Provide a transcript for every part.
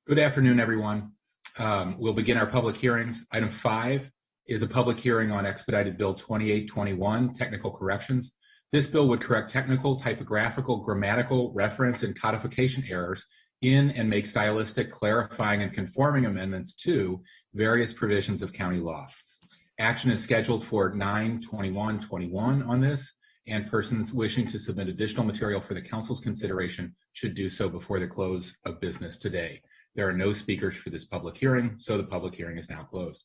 Good afternoon, everyone. We'll begin our public hearings. Item 5 is a public hearing on Expedited Bill 2821, Technical Corrections. This bill would correct technical, typographical, grammatical, reference, and codification errors in and make stylistic, clarifying, and conforming amendments to various provisions of county law. Action is scheduled for 9/21/21 on this, and persons wishing to submit additional material for the council's consideration should do so before the close of business today. There are no speakers for this public hearing, so the public hearing is now closed.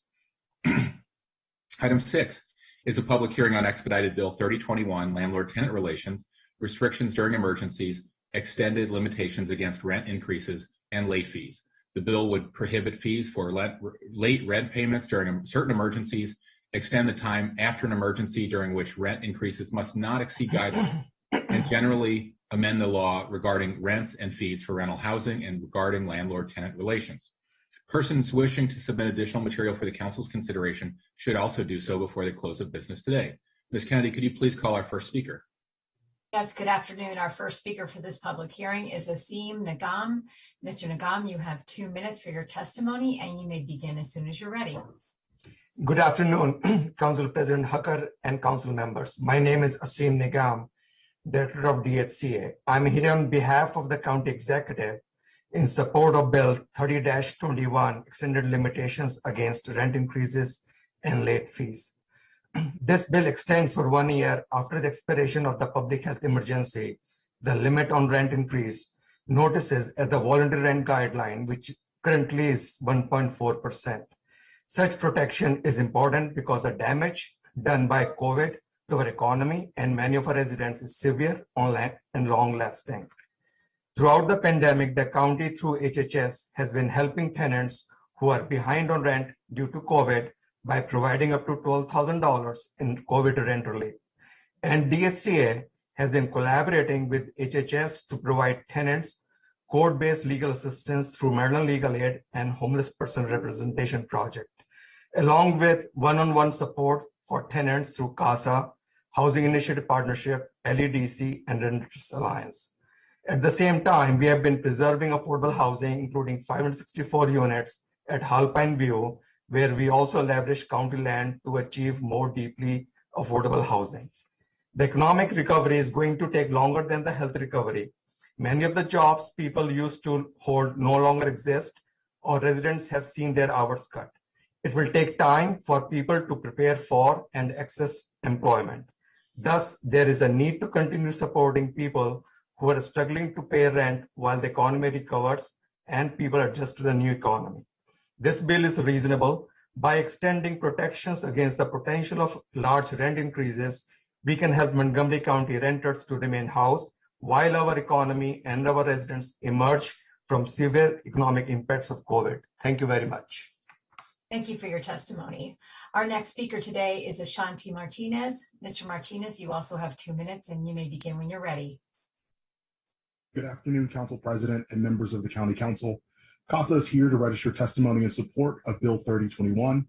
Item 6 is a public hearing on Expedited Bill 3021, Landlord-Tenant Relations, Restrictions During Emergencies, Extended Limitations Against Rent Increases, and Late Fees. The bill would prohibit fees for late rent payments during certain emergencies, extend the time after an emergency during which rent increases must not exceed guidelines, and generally amend the law regarding rents and fees for rental housing and regarding landlord-tenant relations. Persons wishing to submit additional material for the council's consideration should also do so before the close of business today. Ms. Kennedy, could you please call our first speaker? Yes, good afternoon. Our first speaker for this public hearing is Asim Nagam. Mr. Nagam, you have 2 minutes for your testimony and you may begin as soon as you're ready. Good afternoon, Council President Hucker and council members. My name is Asim Nagam, Director of DHCA. I'm here on behalf of the County Executive in support of Bill 30-21, Extended Limitations Against Rent Increases and Late Fees. This bill extends for 1 year after the expiration of the public health emergency, the limit on rent increase notices as the voluntary rent guideline, which currently is 1.4%. Such protection is important because the damage done by COVID to our economy and many of our residents is severe and long-lasting. Throughout the pandemic, the county through HHS has been helping tenants who are behind on rent due to COVID by providing up to $12,000 in COVID rent relief. And DHCA has been collaborating with HHS to provide tenants court-based legal assistance through Maryland Legal Aid and Homeless Person Representation Project, along with one-on-one support for tenants through CASA, Housing Initiative Partnership, LEDC, and Renters Alliance. At the same time, we have been preserving affordable housing, including 564 units at Halpine View, where we also leverage county land to achieve more deeply affordable housing. The economic recovery is going to take longer than the health recovery. Many of the jobs people used to hold no longer exist, or residents have seen their hours cut. It will take time for people to prepare for and access employment. Thus, there is a need to continue supporting people who are struggling to pay rent while the economy recovers and people adjust to the new economy. This bill is reasonable. By extending protections against the potential of large rent increases, we can help Montgomery County renters to remain housed while our economy and our residents emerge from severe economic impacts of COVID. Thank you very much. Thank you for your testimony. Our next speaker today is Ashanti Martinez. Mr. Martinez, you also have 2 minutes and you may begin when you're ready. Good afternoon, Council President and members of the County Council. CASA is here to register testimony in support of Bill 3021.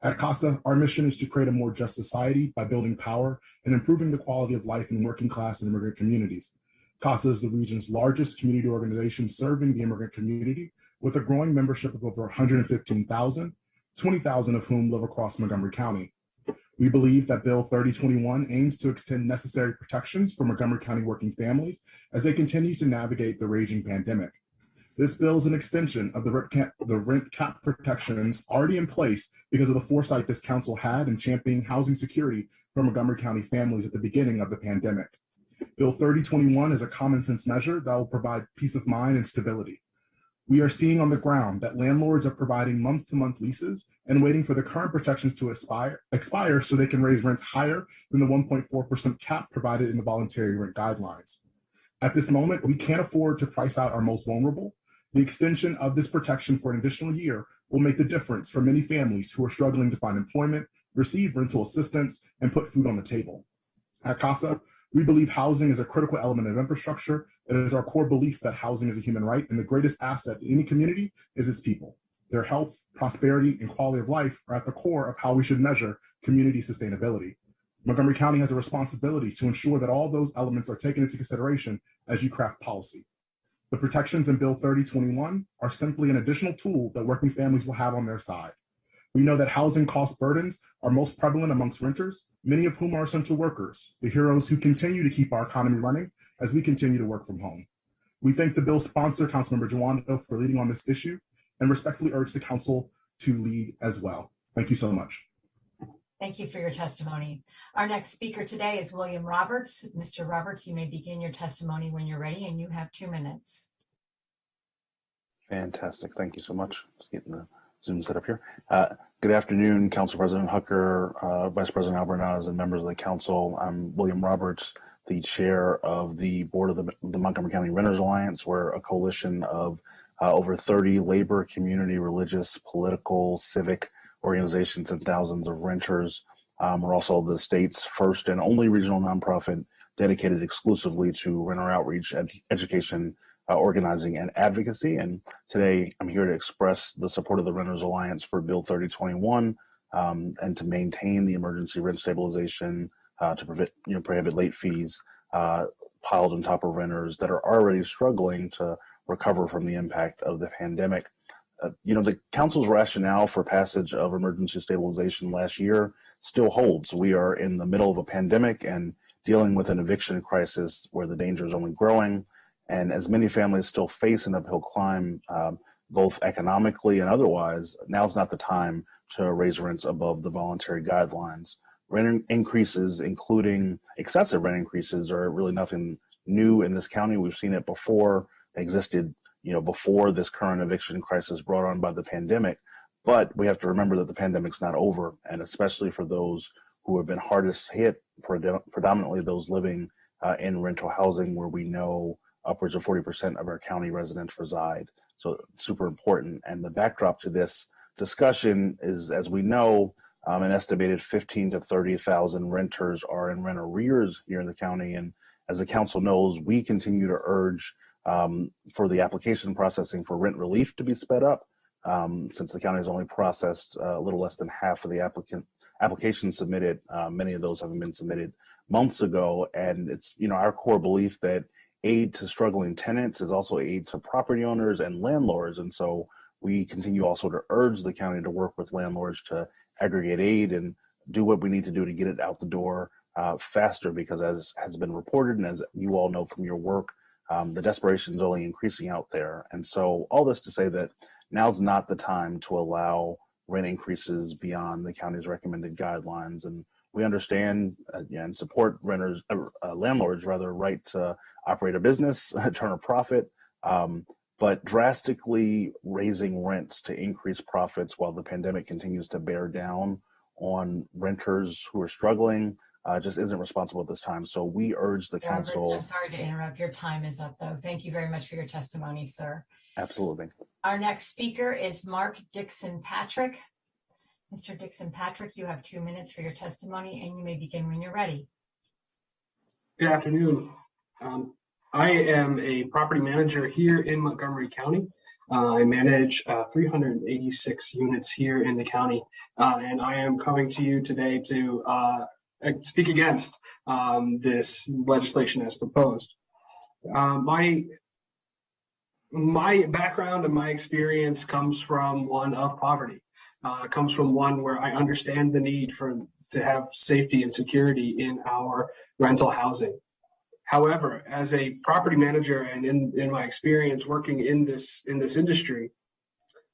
At CASA, our mission is to create a more just society by building power and improving the quality of life in working class and immigrant communities. CASA is the region's largest community organization serving the immigrant community with a growing membership of over 115,000, 20,000 of whom live across Montgomery County. We believe that Bill 3021 aims to extend necessary protections for Montgomery County working families as they continue to navigate the raging pandemic. This bill is an extension of the rent cap protections already in place because of the foresight this council had in championing housing security for Montgomery County families at the beginning of the pandemic. Bill 3021 is a common sense measure that will provide peace of mind and stability. We are seeing on the ground that landlords are providing month-to-month leases and waiting for the current protections to expire so they can raise rents higher than the 1.4% cap provided in the voluntary rent guidelines. At this moment, we can't afford to price out our most vulnerable. The extension of this protection for an additional year will make the difference for many families who are struggling to find employment, receive rental assistance, and put food on the table. At CASA, we believe housing is a critical element of infrastructure. It is our core belief that housing is a human right, and the greatest asset in any community is its people. Their health, prosperity, and quality of life are at the core of how we should measure community sustainability. Montgomery County has a responsibility to ensure that all those elements are taken into consideration as you craft policy. The protections in Bill 3021 are simply an additional tool that working families will have on their side. We know that housing cost burdens are most prevalent amongst renters, many of whom are essential workers, the heroes who continue to keep our economy running as we continue to work from home. We thank the bill's sponsor, Councilmember Jawando, for leading on this issue and respectfully urge the council to lead as well. Thank you so much. Thank you for your testimony. Our next speaker today is William Roberts. Mr. Roberts, you may begin your testimony when you're ready, and you have 2 minutes. Fantastic. Thank you so much. Just getting the Zoom set up here. Good afternoon, Council President Hucker, Vice President Albornoz, and members of the council. I'm William Roberts, the chair of the board of the Montgomery County Renters Alliance. We're a coalition of over 30 labor, community, religious, political, civic organizations and thousands of renters. We're also the state's first and only regional nonprofit dedicated exclusively to renter outreach, education, organizing, and advocacy. And today I'm here to express the support of the Renters Alliance for Bill 3021 and to maintain the emergency rent stabilization to prohibit late fees piled on top of renters that are already struggling to recover from the impact of the pandemic. The council's rationale for passage of emergency stabilization last year still holds. We are in the middle of a pandemic and dealing with an eviction crisis where the danger is only growing. And as many families still face an uphill climb, both economically and otherwise, now's not the time to raise rents above the voluntary guidelines. Rent increases, including excessive rent increases, are really nothing new in this county. We've seen it before. It existed before this current eviction crisis brought on by the pandemic. But we have to remember that the pandemic's not over, and especially for those who have been hardest hit, predominantly those living in rental housing, where we know upwards of 40% of our county residents reside. So it's super important. And the backdrop to this discussion is, as we know, an estimated 15 to 30,000 renters are in rent arrears here in the county. And as the council knows, we continue to urge for the application processing for rent relief to be sped up, since the county has only processed a little less than half of the applications submitted. Many of those haven't been submitted months ago, and it's our core belief that aid to struggling tenants is also aid to property owners and landlords. And so we continue also to urge the county to work with landlords to aggregate aid and do what we need to do to get it out the door faster, because as has been reported and as you all know from your work, the desperation is only increasing out there. And so all this to say that now's not the time to allow rent increases beyond the county's recommended guidelines. And we understand and support landlords right to operate a business, turn a profit, but drastically raising rents to increase profits while the pandemic continues to bear down on renters who are struggling just isn't responsible at this time. So we urge the council. Roberts, I'm sorry to interrupt. Your time is up, though. Thank you very much for your testimony, sir. Absolutely. Our next speaker is Mark Dixon Patrick. Mr. Dixon Patrick, you have 2 minutes for your testimony, and you may begin when you're ready. Good afternoon. I am a property manager here in Montgomery County. I manage 386 units here in the county, and I am coming to you today to speak against this legislation as proposed. My background and my experience comes from one of poverty. Comes from one where I understand the need to have safety and security in our rental housing. However, as a property manager and in my experience working in this industry,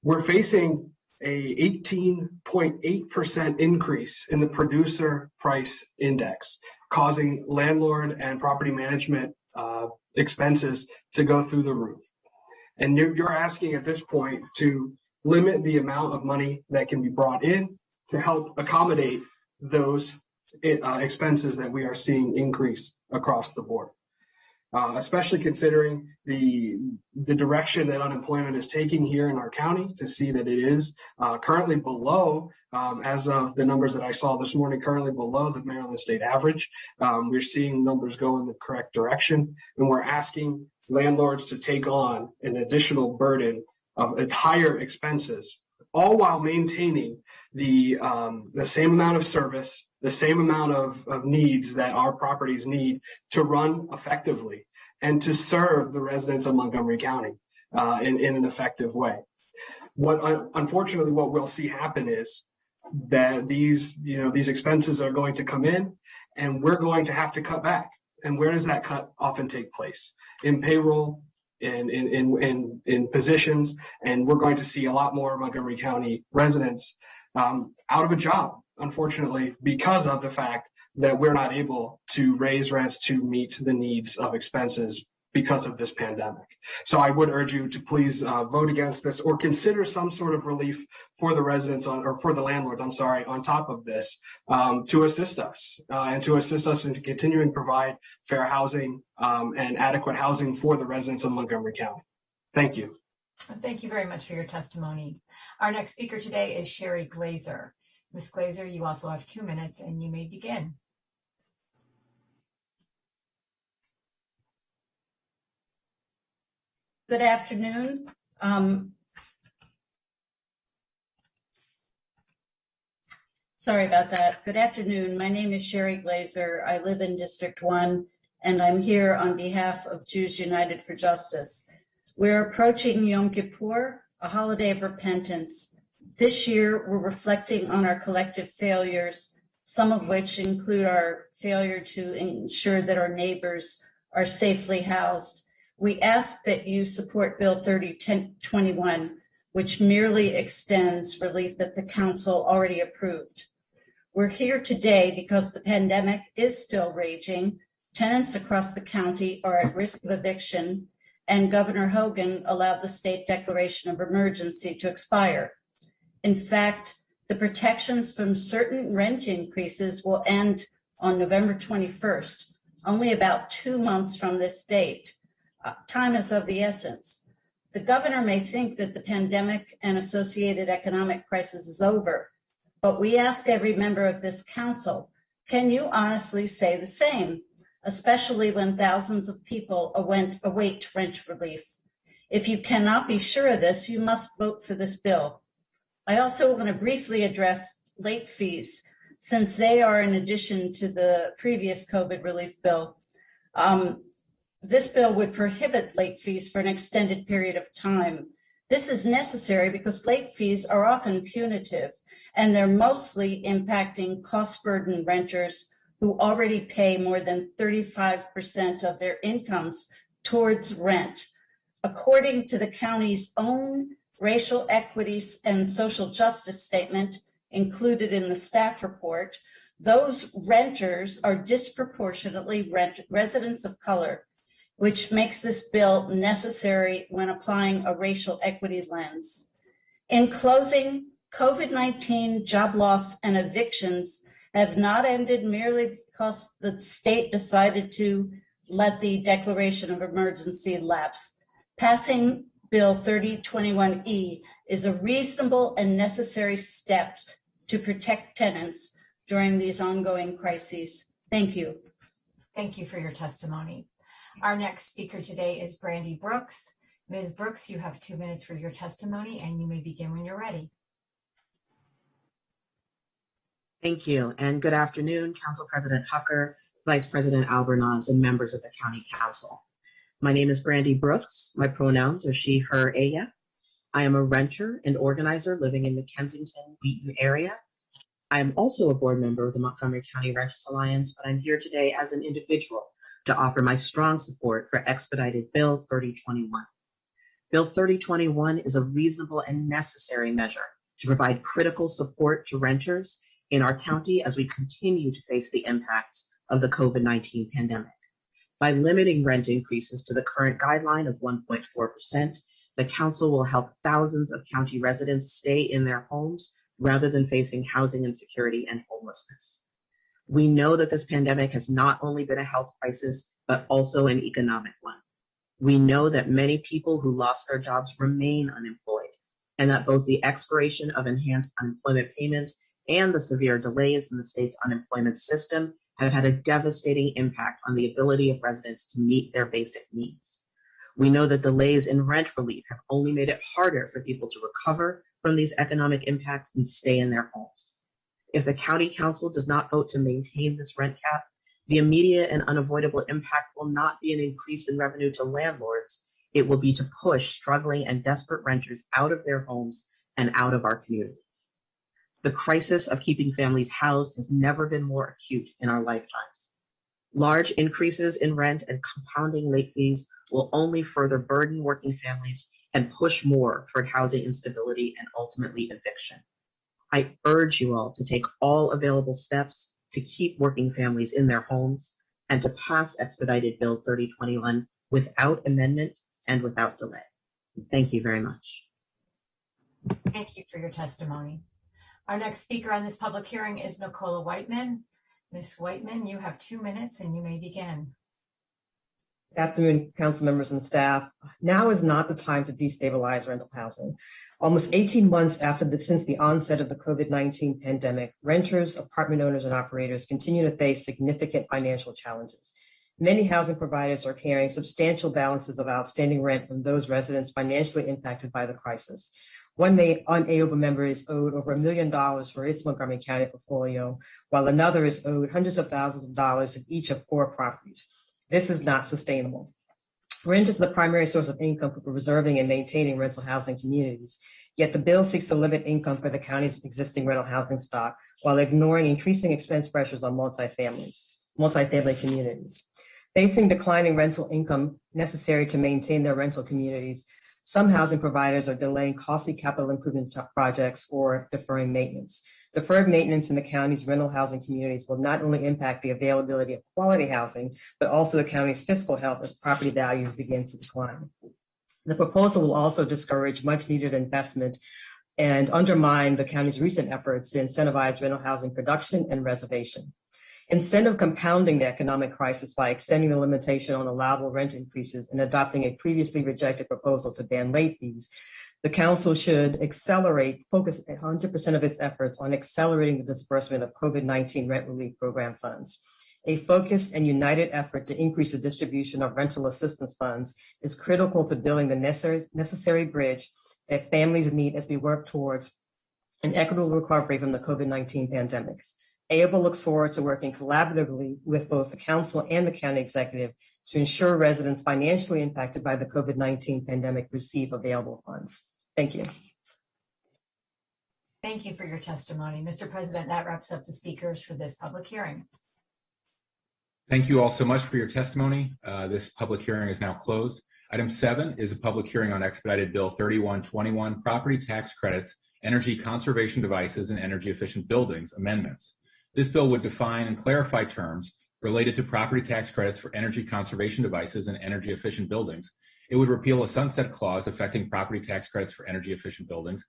we're facing a 18.8% increase in the producer price index, causing landlord and property management expenses to go through the roof. And you're asking at this point to limit the amount of money that can be brought in to help accommodate those expenses that we are seeing increase across the board, especially considering the direction that unemployment is taking here in our county, to see that it is currently below, as of the numbers that I saw this morning, currently below the Maryland state average. We're seeing numbers go in the correct direction, and we're asking landlords to take on an additional burden of higher expenses, all while maintaining the same amount of service, the same amount of needs that our properties need to run effectively. and to serve the residents of Montgomery County in an effective way. Unfortunately, what we'll see happen is that these expenses are going to come in, and we're going to have to cut back. And where does that cut often take place? In payroll, in positions, and we're going to see a lot more Montgomery County residents out of a job, unfortunately, because of the fact that we're not able to raise rents to meet the needs of expenses because of this pandemic. So I would urge you to please vote against this, or consider some sort of relief for the residents for the landlords, on top of this, to assist us in continuing to provide fair housing and adequate housing for the residents of Montgomery County. Thank you. Thank you very much for your testimony. Our next speaker today is Sherry Glazer. Ms. Glazer, you also have 2 minutes and you may begin. Good afternoon. Sorry about that. Good afternoon. My name is Sherry Glazer. I live in District 1, and I'm here on behalf of Jews United for Justice. We're approaching Yom Kippur, a holiday of repentance. This year, we're reflecting on our collective failures, some of which include our failure to ensure that our neighbors are safely housed. We ask that you support Bill 3021, which merely extends relief that the council already approved. We're here today because the pandemic is still raging. Tenants across the county are at risk of eviction, and Governor Hogan allowed the state declaration of emergency to expire. In fact, the protections from certain rent increases will end on November 21st, only about 2 months from this date. Time is of the essence. The governor may think that the pandemic and associated economic crisis is over, but we ask every member of this council, can you honestly say the same, especially when thousands of people await rent relief? If you cannot be sure of this, you must vote for this bill. I also want to briefly address late fees, since they are in addition to the previous COVID relief bill. This bill would prohibit late fees for an extended period of time. This is necessary because late fees are often punitive, and they're mostly impacting cost-burdened renters who already pay more than 35% of their incomes towards rent. According to the county's own racial equities and social justice statement included in the staff report, those renters are disproportionately residents of color, which makes this bill necessary when applying a racial equity lens. In closing, COVID-19 job loss and evictions have not ended merely because the state decided to let the declaration of emergency lapse. Passing Bill 3021E is a reasonable and necessary step to protect tenants during these ongoing crises. Thank you. Thank you for your testimony. Our next speaker today is Brandi Brooks. Ms. Brooks, you have 2 minutes for your testimony and you may begin when you're ready. Thank you, and good afternoon, Council President Hucker, Vice President Albornoz, and members of the County Council. My name is Brandi Brooks. My pronouns are she, her, ella. I am a renter and organizer living in the Kensington-Wheaton area. I am also a board member of the Montgomery County Renters Alliance, but I'm here today as an individual to offer my strong support for expedited Bill 3021. Bill 3021 is a reasonable and necessary measure to provide critical support to renters in our county as we continue to face the impacts of the COVID-19 pandemic. By limiting rent increases to the current guideline of 1.4%, the council will help thousands of county residents stay in their homes rather than facing housing insecurity and homelessness. We know that this pandemic has not only been a health crisis, but also an economic one. We know that many people who lost their jobs remain unemployed, and that both the expiration of enhanced unemployment payments and the severe delays in the state's unemployment system have had a devastating impact on the ability of residents to meet their basic needs. We know that delays in rent relief have only made it harder for people to recover from these economic impacts and stay in their homes. If the County Council does not vote to maintain this rent cap, The immediate and unavoidable impact will not be an increase in revenue to landlords. It will be to push struggling and desperate renters out of their homes and out of our communities. The crisis of keeping families housed has never been more acute in our lifetimes. Large increases in rent and compounding late fees will only further burden working families and push more toward housing instability and ultimately eviction. I urge you all to take all available steps to keep working families in their homes and to pass expedited Bill 3021 without amendment and without delay. Thank you very much. Thank you for your testimony. Our next speaker on this public hearing is Nicole Whiteman. Ms. Whiteman, you have 2 minutes and you may begin. Good afternoon, council members and staff. Now is not the time to destabilize rental housing. Almost 18 months since the onset of the COVID-19 pandemic, renters, apartment owners, and operators continue to face significant financial challenges. Many housing providers are carrying substantial balances of outstanding rent from those residents financially impacted by the crisis. One AOBA member is owed over $1 million for its Montgomery County portfolio, while another is owed hundreds of thousands of dollars in each of 4 properties. This is not sustainable. Rent is the primary source of income for preserving and maintaining rental housing communities, yet the bill seeks to limit income for the county's existing rental housing stock while ignoring increasing expense pressures on multifamily communities. Facing declining rental income necessary to maintain their rental communities, some housing providers are delaying costly capital improvement projects or deferring maintenance. Deferred maintenance in the county's rental housing communities will not only impact the availability of quality housing, but also the county's fiscal health as property values begin to decline. The proposal will also discourage much needed investment and undermine the county's recent efforts to incentivize rental housing production and reservation. Instead of compounding the economic crisis by extending the limitation on allowable rent increases and adopting a previously rejected proposal to ban late fees, the council should focus 100% of its efforts on accelerating the disbursement of COVID-19 rent relief program funds. A focused and united effort to increase the distribution of rental assistance funds is critical to building the necessary bridge that families need as we work towards an equitable recovery from the COVID-19 pandemic. AOBA looks forward to working collaboratively with both the council and the county executive to ensure residents financially impacted by the COVID-19 pandemic receive available funds. Thank you. Thank you for your testimony. Mr. President, that wraps up the speakers for this public hearing. Thank you all so much for your testimony. This public hearing is now closed. Item 7 is a public hearing on expedited Bill 3121, property tax credits, energy conservation devices, and energy efficient buildings amendments. This bill would define and clarify terms related to property tax credits for energy conservation devices and energy efficient buildings. It would repeal a sunset clause affecting property tax credits for energy efficient buildings,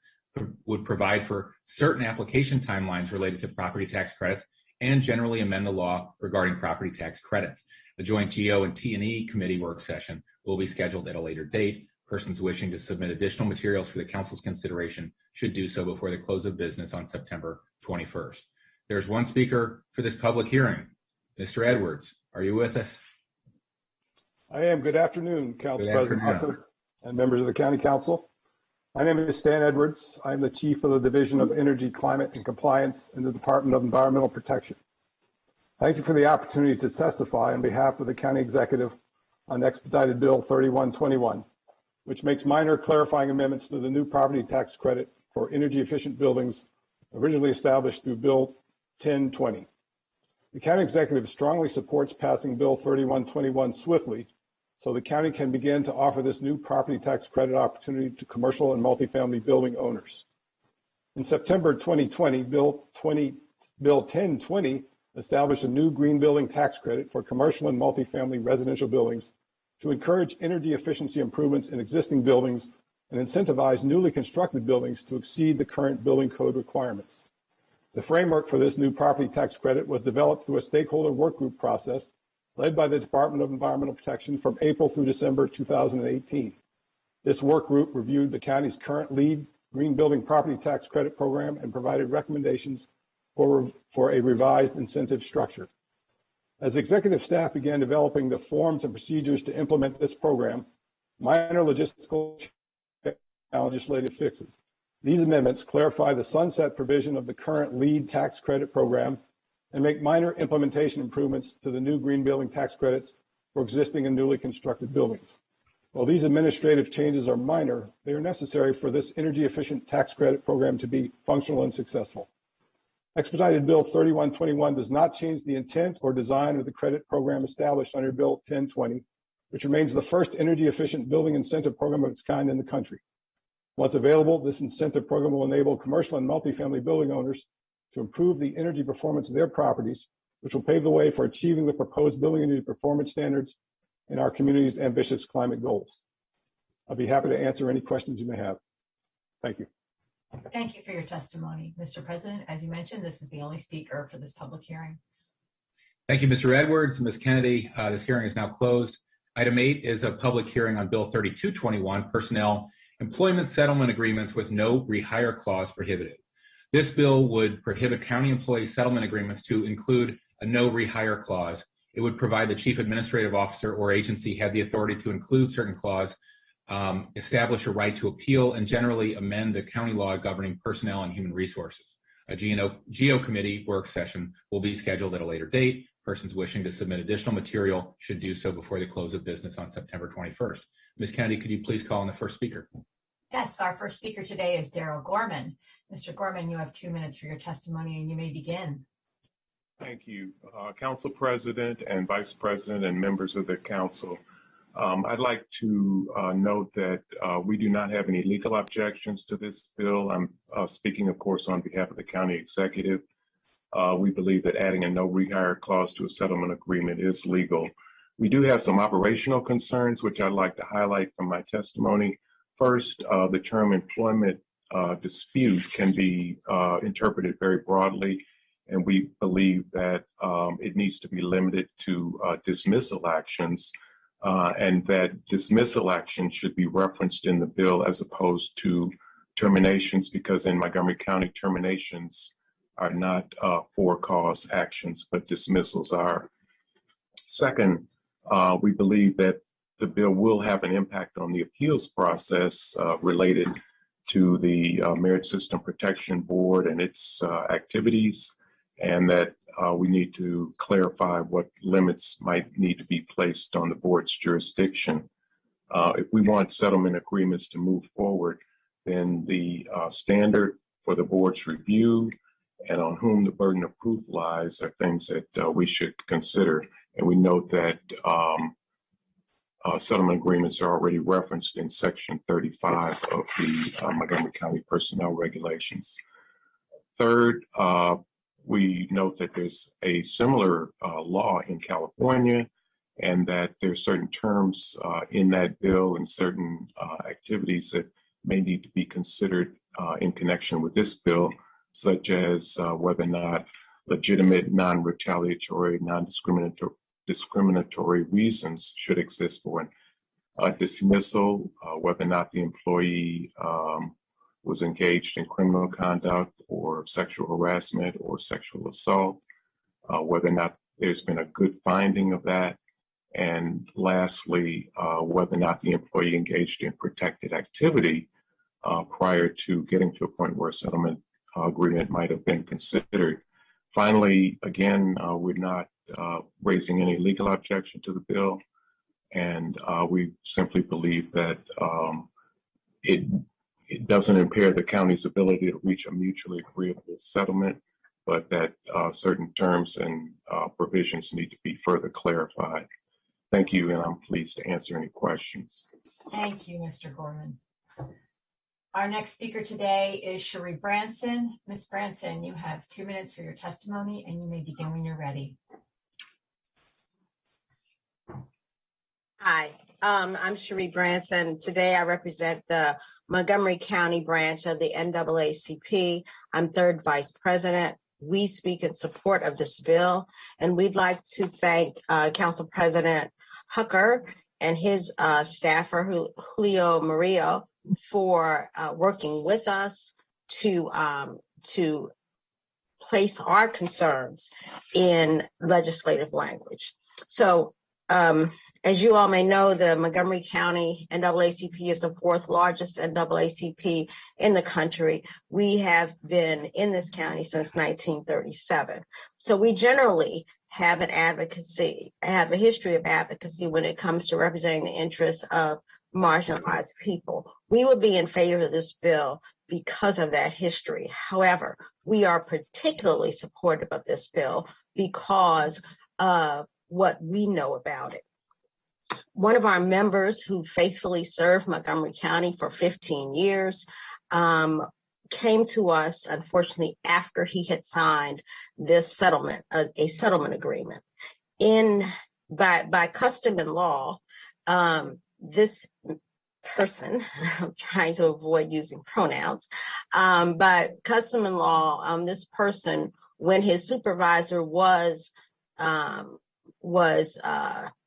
would provide for certain application timelines related to property tax credits, and generally amend the law regarding property tax credits. A joint GO and T&E committee work session will be scheduled at a later date. Persons wishing to submit additional materials for the council's consideration should do so before the close of business on September 21st. There's one speaker for this public hearing. Mr. Edwards, are you with us? I am. Good afternoon, Council President Hucker and members of the County Council. My name is Stan Edwards. I'm the Chief of the Division of Energy, Climate, and Compliance in the Department of Environmental Protection. Thank you for the opportunity to testify on behalf of the County Executive on expedited Bill 3121, which makes minor clarifying amendments to the new property tax credit for energy efficient buildings originally established through Bill 1020. The County Executive strongly supports passing Bill 3121 swiftly so the county can begin to offer this new property tax credit opportunity to commercial and multifamily building owners. In September 2020, Bill 1020 established a new green building tax credit for commercial and multifamily residential buildings to encourage energy efficiency improvements in existing buildings and incentivize newly constructed buildings to exceed the current building code requirements. The framework for this new property tax credit was developed through a stakeholder work group process led by the Department of Environmental Protection from April through December 2018. This work group reviewed the county's current LEED green building property tax credit program and provided recommendations for a revised incentive structure. As executive staff began developing the forms and procedures to implement this program, minor logistical legislative fixes. These amendments clarify the sunset provision of the current LEED tax credit program, and make minor implementation improvements to the new green building tax credits for existing and newly constructed buildings. While these administrative changes are minor, they are necessary for this energy efficient tax credit program to be functional and successful. Expedited Bill 3121 does not change the intent or design of the credit program established under Bill 1020, which remains the first energy efficient building incentive program of its kind in the country. Once available, this incentive program will enable commercial and multifamily building owners to improve the energy performance of their properties, which will pave the way for achieving the proposed building energy performance standards in our community's ambitious climate goals. I'll be happy to answer any questions you may have. Thank you. Thank you for your testimony. Mr. President, as you mentioned, this is the only speaker for this public hearing. Thank you, Mr. Edwards. Ms. Kennedy, this hearing is now closed. Item 8 is a public hearing on Bill 3221, Personnel Employment Settlement Agreements with no rehire clause prohibited. This bill would prohibit county employee settlement agreements to include a no rehire clause. It would provide the chief administrative officer or agency had the authority to include certain clause, establish a right to appeal, and generally amend the county law governing personnel and human resources. A GO committee work session will be scheduled at a later date. Persons wishing to submit additional material should do so before the close of business on September 21st. Ms. Kennedy, could you please call on the first speaker? Yes, our first speaker today is Daryl Gorman. Mr. Gorman, you have 2 minutes for your testimony and you may begin. Thank you, Council President and Vice President and members of the Council. I'd like to note that we do not have any legal objections to this bill. I'm speaking, of course, on behalf of the County Executive. We believe that adding a no rehire clause to a settlement agreement is legal. We do have some operational concerns, which I'd like to highlight from my testimony. First, the term employment dispute can be interpreted very broadly, and we believe that it needs to be limited to dismissal actions, and that dismissal action should be referenced in the bill as opposed to terminations, because in Montgomery County, terminations are not for-cause actions, but dismissals are. Second, we believe that the bill will have an impact on the appeals process related to the Merit System Protection Board and its activities, and that we need to clarify what limits might need to be placed on the board's jurisdiction. If we want settlement agreements to move forward, then the standard for the board's review and on whom the burden of proof lies are things that we should consider. And we note that settlement agreements are already referenced in Section 35 of the Montgomery County Personnel Regulations. Third, we note that there's a similar law in California, and that there's certain terms in that bill and certain activities that may need to be considered in connection with this bill, such as whether or not legitimate, non-retaliatory, non-discriminatory reasons should exist for a dismissal, whether or not the employee was engaged in criminal conduct or sexual harassment or sexual assault, whether or not there's been a good finding of that, and lastly, whether or not the employee engaged in protected activity prior to getting to a point where a settlement agreement might have been considered. Finally, again, we're not raising any legal objection to the bill, and we simply believe that it doesn't impair the county's ability to reach a mutually agreeable settlement, but that certain terms and provisions need to be further clarified. Thank you, and I'm pleased to answer any questions. Thank you, Mr. Gorman. Our next speaker today is Cheryl Branson. Ms. Branson, you have 2 minutes for your testimony, and you may begin when you're ready. Hi, I'm Cheryl Branson. Today I represent the Montgomery County branch of the NAACP. I'm third vice president. We speak in support of this bill, and we'd like to thank Council President Hucker and his staffer, Julio Murillo, for working with us to place our concerns in legislative language. So As you all may know, the Montgomery County NAACP is the fourth largest NAACP in the country. We have been in this county since 1937. So we generally have have a history of advocacy when it comes to representing the interests of marginalized people. We would be in favor of this bill because of that history. However, we are particularly supportive of this bill because of what we know about it. One of our members who faithfully served Montgomery County for 15 years came to us, unfortunately, after he had signed this settlement, a settlement agreement. By custom and law, this person, I'm trying to avoid using pronouns, but custom and law, this person, when his supervisor was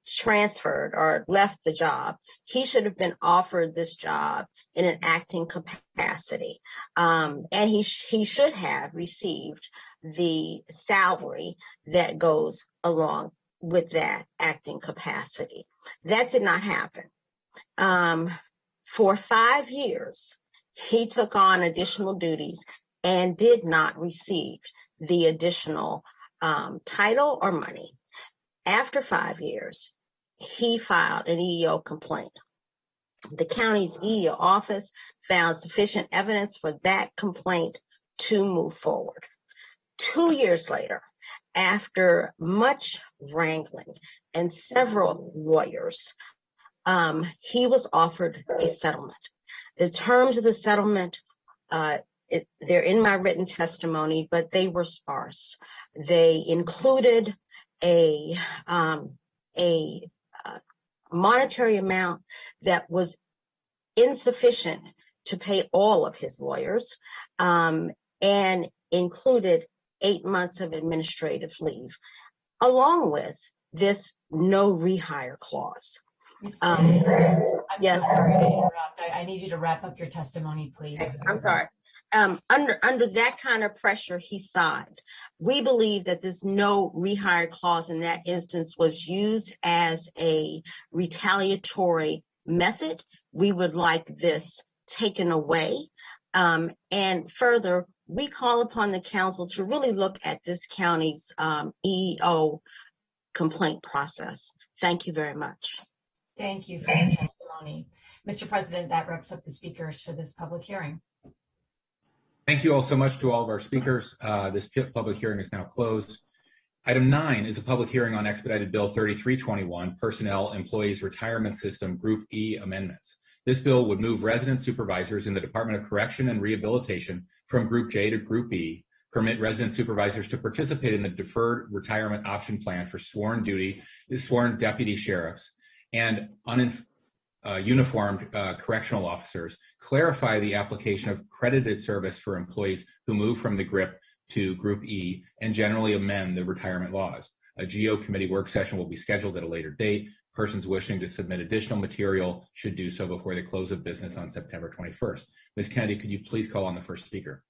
transferred or left the job, he should have been offered this job in an acting capacity. And he should have received the salary that goes along with that acting capacity. That did not happen. For 5 years, he took on additional duties and did not receive the additional title or money. After 5 years, he filed an EEO complaint. The county's EEO office found sufficient evidence for that complaint to move forward. 2 years later, after much wrangling and several lawyers, he was offered a settlement. The terms of the settlement, they're in my written testimony, but they were sparse. They included a monetary amount that was insufficient to pay all of his lawyers, and included 8 months of administrative leave, along with this no rehire clause. I'm yes. so sorry to interrupt. I need you to wrap up your testimony, please. I'm sorry. Under that kind of pressure, he signed. We believe that this no rehire clause in that instance was used as a retaliatory method. We would like this taken away. And further, we call upon the council to really look at this county's EEO complaint process. Thank you very much. Thank you for your testimony. Mr. President, that wraps up the speakers for this public hearing. Thank you all so much to all of our speakers. This public hearing is now closed. Item 9 is a public hearing on expedited bill 3321, Personnel Employees Retirement System Group E amendments. This bill would move resident supervisors in the Department of Correction and Rehabilitation from Group J to Group E, permit resident supervisors to participate in the deferred retirement option plan for sworn deputy sheriffs and uniformed correctional officers, clarify the application of credited service for employees who move from the GRIP to Group E, and generally amend the retirement laws. A GO committee work session will be scheduled at a later date. Persons wishing to submit additional material should do so before the close of business on September 21st. Ms. Kennedy, could you please call on the first speaker?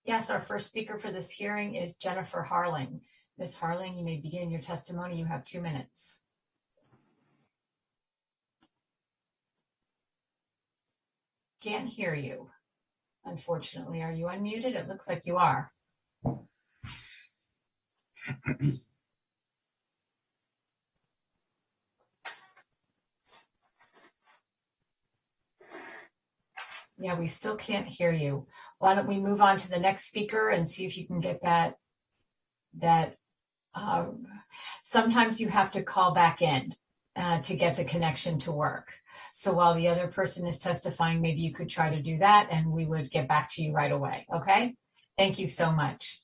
Yes, our first speaker for this hearing is Jennifer Harlan. Ms. Harlan, you may begin your testimony. You have 2 minutes. Can't hear you, unfortunately. Are you unmuted? It looks like you are. Yeah, we still can't hear you. Why don't we move on to the next speaker and see if you can get that. Sometimes you have to call back in to get the connection to work. So while the other person is testifying, maybe you could try to do that and we would get back to you right away. Okay? Thank you so much.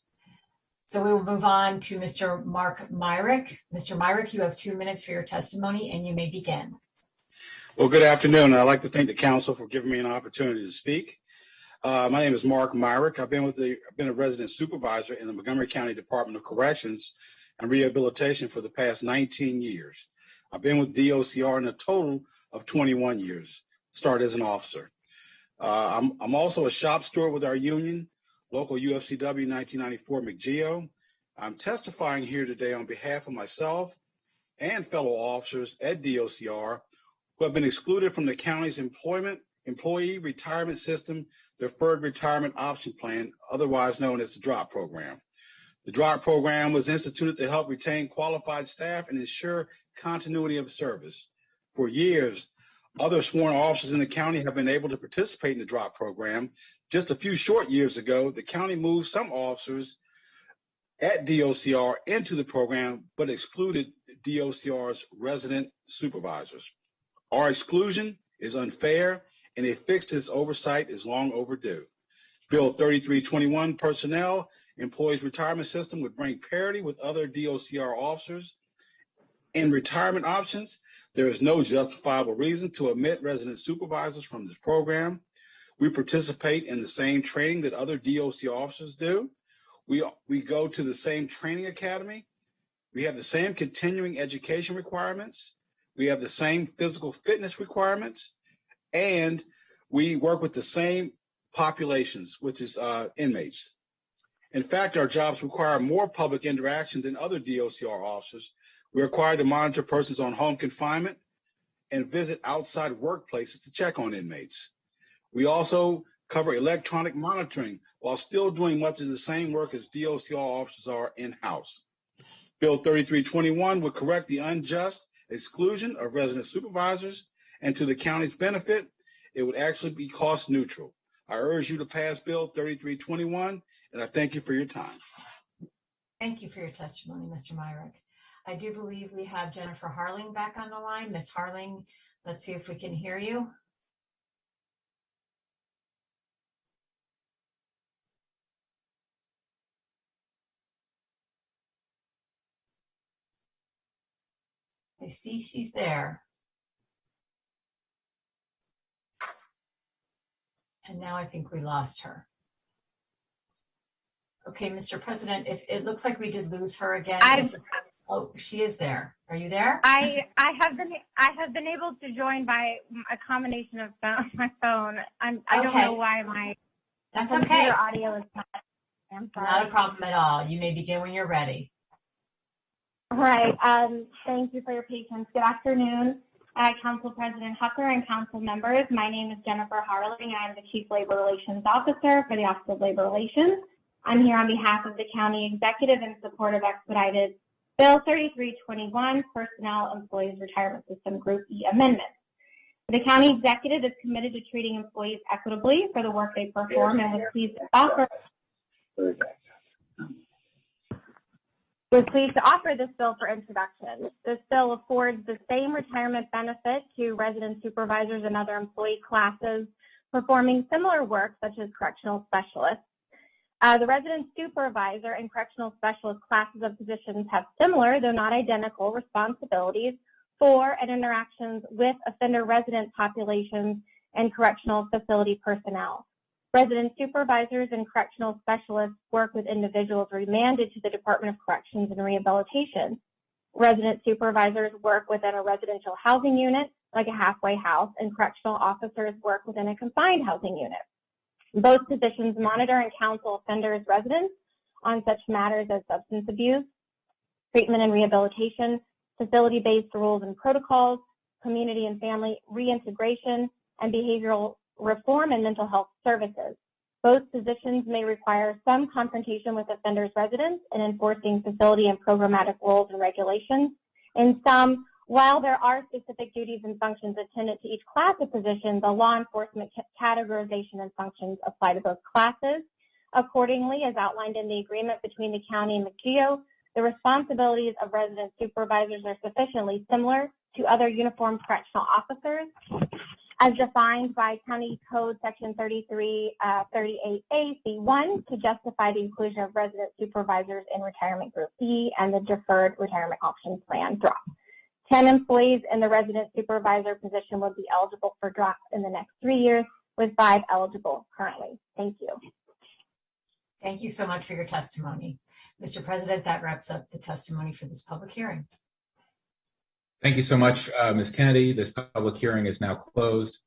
So we will move on to Mr. Mark Myrick. Mr. Myrick, you have 2 minutes for your testimony and you may begin. Well, good afternoon. I'd like to thank the council for giving me an opportunity to speak. My name is Mark Myrick. I've been a resident supervisor in the Montgomery County Department of Corrections and Rehabilitation for the past 19 years. I've been with DOCR in a total of 21 years, started as an officer. I'm also a shop steward with our union, local UFCW 1994 McGeo. I'm testifying here today on behalf of myself and fellow officers at DOCR who have been excluded from the county's employee retirement system deferred retirement option plan, otherwise known as the DROP program. The DROP program was instituted to help retain qualified staff and ensure continuity of service. For years, other sworn officers in the county have been able to participate in the DROP program. Just a few short years ago, the county moved some officers at DOCR into the program, but excluded DOCR's resident supervisors. Our exclusion is unfair, and a fix to this oversight is long overdue. Bill 3321 personnel employees retirement system would bring parity with other DOCR officers. In retirement options, there is no justifiable reason to omit resident supervisors from this program. We participate in the same training that other DOCR officers do. We go to the same training academy. We have the same continuing education requirements. We have the same physical fitness requirements. And we work with the same populations, which is inmates. In fact, our jobs require more public interaction than other DOCR officers. We're required to monitor persons on home confinement and visit outside workplaces to check on inmates. We also cover electronic monitoring while still doing much of the same work as DOCR officers are in-house. Bill 3321 would correct the unjust exclusion of resident supervisors, and to the county's benefit, it would actually be cost neutral. I urge you to pass Bill 3321, and I thank you for your time. Thank you for your testimony, Mr. Myrick. I do believe we have Jennifer Harlan back on the line. Ms. Harlan, let's see if we can hear you. I see she's there. And now I think we lost her. Okay, Mr. President, if it looks like we did lose her again. Oh, she is there. Are you there? I have been able to join by a combination of my phone. I don't know why my computer audio is not. I'm sorry. Not a problem at all. You may begin when you're ready. All right. Thank you for your patience. Good afternoon, Council President Hucker and council members. My name is Jennifer Harlan, and I'm the Chief Labor Relations Officer for the Office of Labor Relations. I'm here on behalf of the County Executive in support of expedited Bill 3321, Personnel Employees Retirement System Group E Amendment. The County Executive is committed to treating employees equitably for the work they perform and was pleased to offer this bill for introduction. This bill affords the same retirement benefit to resident supervisors and other employee classes performing similar work, such as correctional specialists. The resident supervisor and correctional specialist classes of positions have similar, though not identical, responsibilities for and interactions with offender resident populations and correctional facility personnel. Resident supervisors and correctional specialists work with individuals remanded to the Department of Corrections and Rehabilitation. Resident supervisors work within a residential housing unit, like a halfway house, and correctional officers work within a confined housing unit. Both positions monitor and counsel offenders' residents on such matters as substance abuse, treatment and rehabilitation, facility-based rules and protocols, community and family reintegration, and behavioral reform and mental health services. Both positions may require some confrontation with offenders' residents in enforcing facility and programmatic rules and regulations. In some, while there are specific duties and functions attendant to each class of position, the law enforcement categorization and functions apply to both classes. Accordingly, as outlined in the agreement between the county and McGeo, the responsibilities of resident supervisors are sufficiently similar to other uniformed correctional officers, as defined by County Code Section 3338A C1 to justify the inclusion of resident supervisors in Retirement Group E and the Deferred Retirement Option Plan DROP. 10 employees in the resident supervisor position would be eligible for DROP in the next 3 years, with 5 eligible currently. Thank you. Thank you so much for your testimony. Mr. President, that wraps up the testimony for this public hearing. Thank you so much, Ms. Kennedy. This public hearing is now closed.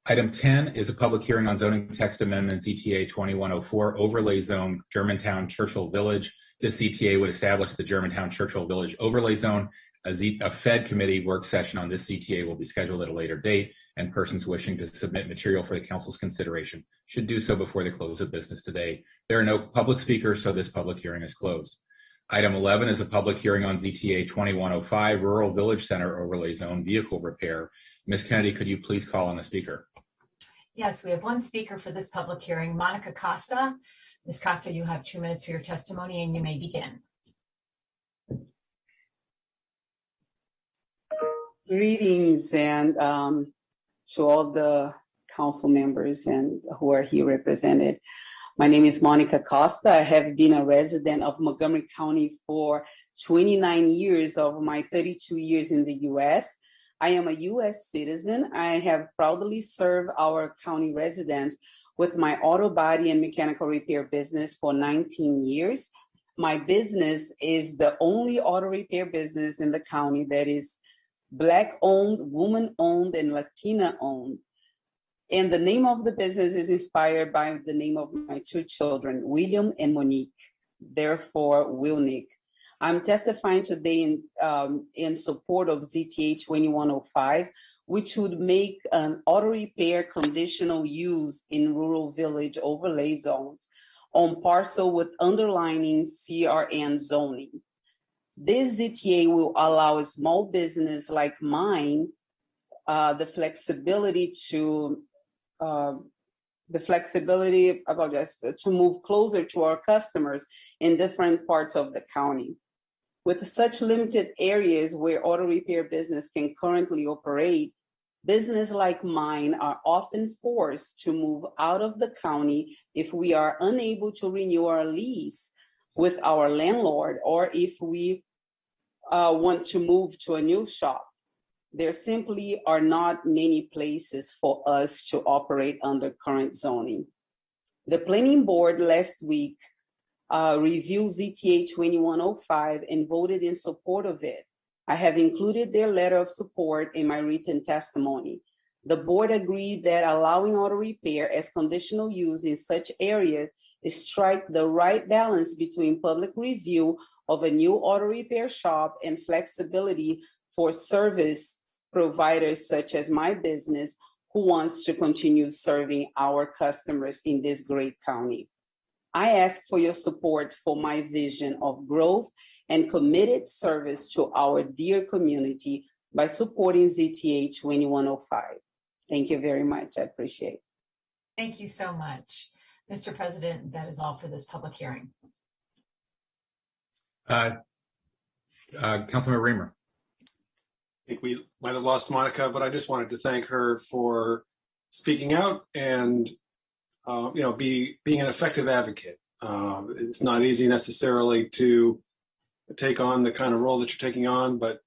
Item 10 is a public hearing on zoning text amendment ZTA 2104 overlay zone Germantown Churchill Village. This ZTA would establish the Germantown Churchill Village overlay zone. A Fed committee work session on this ZTA will be scheduled at a later date, and persons wishing to submit material for the council's consideration should do so before the close of business today. There are no public speakers, so this public hearing is closed. Item 11 is a public hearing on ZTA 2105 Rural Village Center Overlay Zone Vehicle Repair. Ms. Kennedy, could you please call on the speaker? Yes, we have one speaker for this public hearing, Monica Costa. Ms. Costa, you have 2 minutes for your testimony and you may begin. Greetings and to all the council members and who are here represented. My name is Monica Costa. I have been a resident of Montgomery County for 29 years of my 32 years in the U.S. I am a U.S. citizen. I have proudly served our county residents with my auto body and mechanical repair business for 19 years. My business is the only auto repair business in the county that is Black-owned, woman-owned, and Latina-owned. And the name of the business is inspired by the name of my two children, William and Monique, therefore Wilnick. I'm testifying today in support of ZTA 2105, which would make an auto repair conditional use in rural village overlay zones on parcel with underlining CRN zoning. This ZTA will allow a small business like mine the flexibility to move closer to our customers in different parts of the county. With such limited areas where auto repair business can currently operate, business like mine are often forced to move out of the county if we are unable to renew our lease with our landlord, or if we want to move to a new shop. There simply are not many places for us to operate under current zoning. The planning board last week reviewed ZTA 2105 and voted in support of it. I have included their letter of support in my written testimony. The board agreed that allowing auto repair as conditional use in such areas strike the right balance between public review of a new auto repair shop and flexibility for service providers such as my business who wants to continue serving our customers in this great county. I ask for your support for my vision of growth and committed service to our dear community by supporting ZTA 2105. Thank you very much. I appreciate it. Thank you so much. Mr. President, that is all for this public hearing. Councilmember Reamer. I think we might have lost Monica, but I just wanted to thank her for speaking out and being an effective advocate. It's not easy necessarily to take on the kind of role that you're taking on, but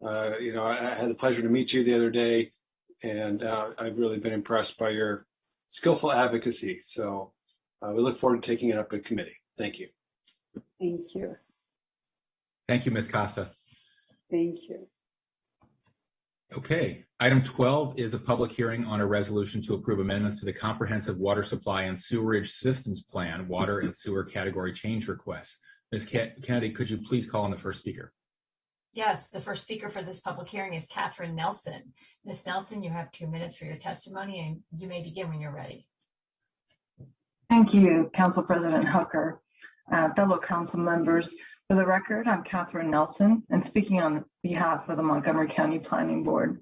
I had the pleasure to meet you the other day, and I've really been impressed by your skillful advocacy. So we look forward to taking it up at committee. Thank you. Thank you. Thank you, Ms. Costa. Thank you. Okay, item 12 is a public hearing on a resolution to approve amendments to the Comprehensive Water Supply and Sewerage Systems Plan, Water and Sewer Category Change Requests. Ms. Kennedy, could you please call on the first speaker? Yes, the first speaker for this public hearing is Katherine Nelson. Ms. Nelson, you have 2 minutes for your testimony and you may begin when you're ready. Thank you, Council President Hucker, fellow council members. For the record, I'm Katherine Nelson and speaking on behalf of the Montgomery County Planning Board.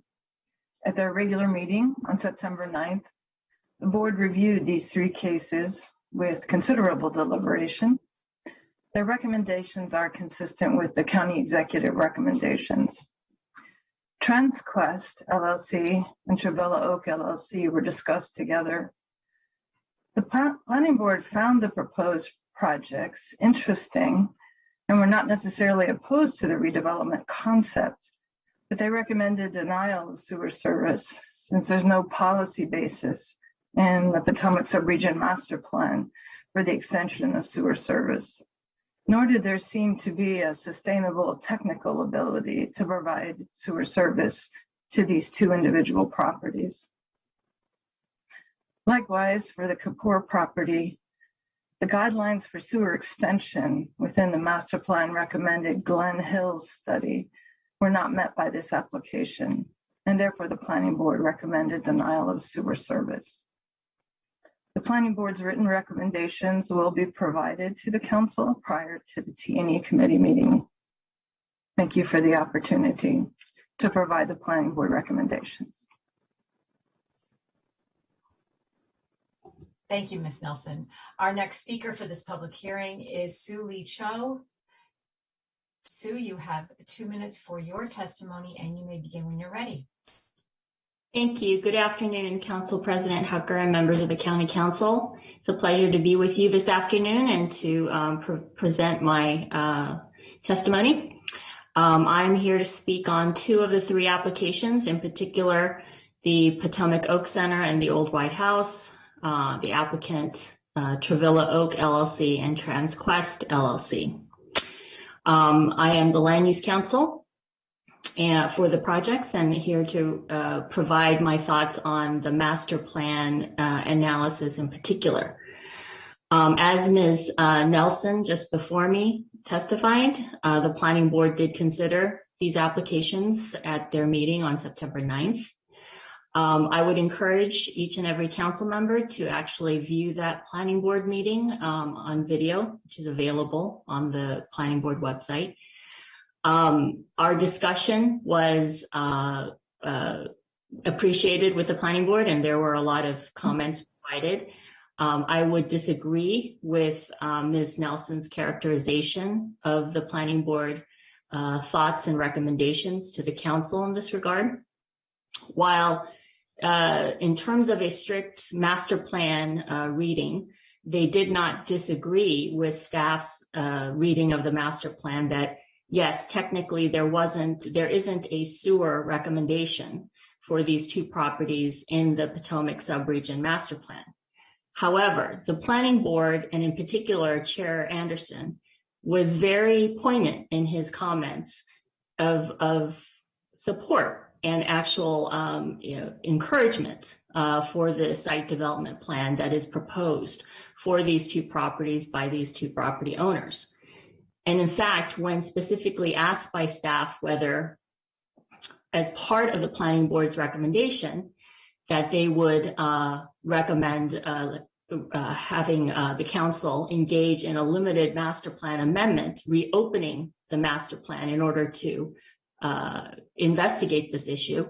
At their regular meeting on September 9th, the board reviewed these 3 cases with considerable deliberation. Their recommendations are consistent with the county executive recommendations. TransQuest LLC and Travella Oak LLC were discussed together. The planning board found the proposed projects interesting and were not necessarily opposed to the redevelopment concept, but they recommended denial of sewer service since there's no policy basis in the Potomac Subregion Master Plan for the extension of sewer service. Nor did there seem to be a sustainable technical ability to provide sewer service to these 2 individual properties. Likewise, for the Kapoor property, the guidelines for sewer extension within the master plan recommended Glen Hills study were not met by this application, and therefore the planning board recommended denial of sewer service. The planning board's written recommendations will be provided to the council prior to the T&E committee meeting. Thank you for the opportunity to provide the planning board recommendations. Thank you, Ms. Nelson. Our next speaker for this public hearing is Lee Cho. Sue, you have 2 minutes for your testimony, and you may begin when you're ready. Thank you. Good afternoon, Council President Hucker and members of the County Council. It's a pleasure to be with you this afternoon and to present my testimony. I'm here to speak on 2 of the 3 applications, in particular, the Potomac Oak Center and the Old White House, the applicant Travilla Oak LLC and TransQuest LLC. I am the Land Use Counsel for the projects and here to provide my thoughts on the master plan analysis in particular. As Ms. Nelson just before me testified, the planning board did consider these applications at their meeting on September 9th. I would encourage each and every council member to actually view that planning board meeting on video, which is available on the planning board website. Our discussion was appreciated with the planning board, and there were a lot of comments provided. I would disagree with Ms. Nelson's characterization of the planning board thoughts and recommendations to the council in this regard. While in terms of a strict master plan reading, they did not disagree with staff's reading of the master plan that yes, technically there isn't a sewer recommendation for these 2 properties in the Potomac subregion master plan. However, the planning board, and in particular Chair Anderson, was very poignant in his comments of support and actual encouragement for the site development plan that is proposed for these 2 properties by these 2 property owners. And in fact, when specifically asked by staff whether, as part of the planning board's recommendation, that they would recommend having the council engage in a limited master plan amendment, reopening the master plan in order to investigate this issue,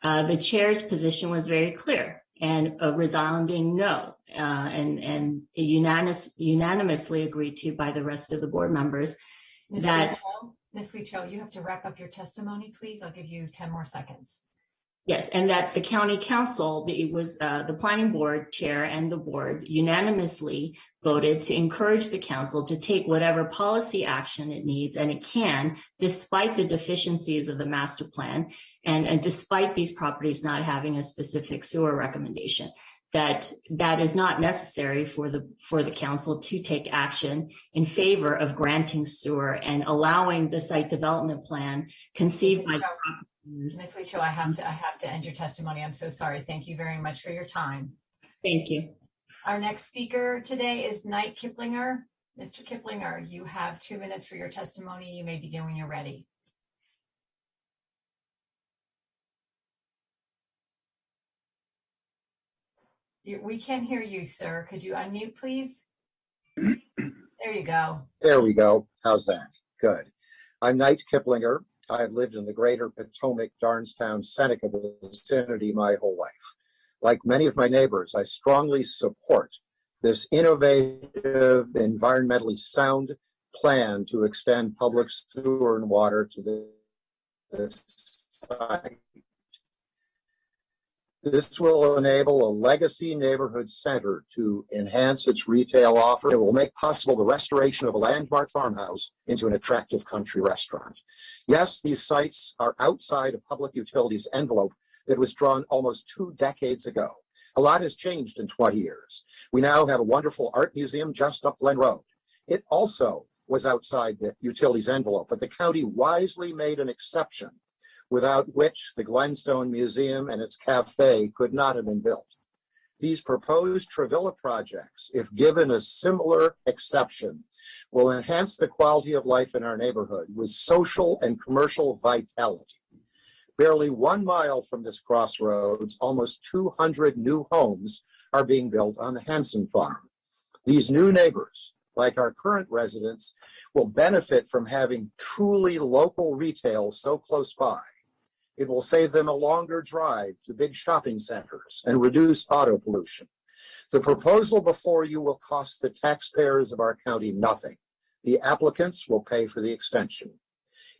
the chair's position was very clear and a resounding no, and unanimously agreed to by the rest of the board members. Ms. Lee Cho, you have to wrap up your testimony, please. I'll give you 10 more seconds. Yes, and that the county council, it was the planning board chair and the board unanimously voted to encourage the council to take whatever policy action it needs and it can, despite the deficiencies of the master plan and despite these properties not having a specific sewer recommendation, that is not necessary for the council to take action in favor of granting sewer and allowing the site development plan conceived by Ms. Lee Cho, I have to end your testimony. I'm so sorry. Thank you very much for your time. Thank you. Our next speaker today is Knight Kiplinger. Mr. Kiplinger, you have 2 minutes for your testimony. You may begin when you're ready. We can't hear you, sir. Could you unmute, please? There you go. There we go. How's that? Good. I'm Knight Kiplinger. I've lived in the greater Potomac, Darnestown, Seneca vicinity my whole life. Like many of my neighbors, I strongly support this innovative, environmentally sound plan to extend public sewer and water to this site. This will enable a legacy neighborhood center to enhance its retail offer. It will make possible the restoration of a landmark farmhouse into an attractive country restaurant. Yes, these sites are outside a public utilities envelope that was drawn almost 2 decades ago. A lot has changed in 20 years. We now have a wonderful art museum just up Glen Road. It also was outside the utilities envelope, but the county wisely made an exception, without which the Glenstone Museum and its cafe could not have been built. These proposed Travilla projects, if given a similar exception, will enhance the quality of life in our neighborhood with social and commercial vitality. Barely 1 mile from this crossroads, almost 200 new homes are being built on the Hanson farm. These new neighbors, like our current residents, will benefit from having truly local retail so close by. It will save them a longer drive to big shopping centers and reduce auto pollution. The proposal before you will cost the taxpayers of our county nothing. The applicants will pay for the extension.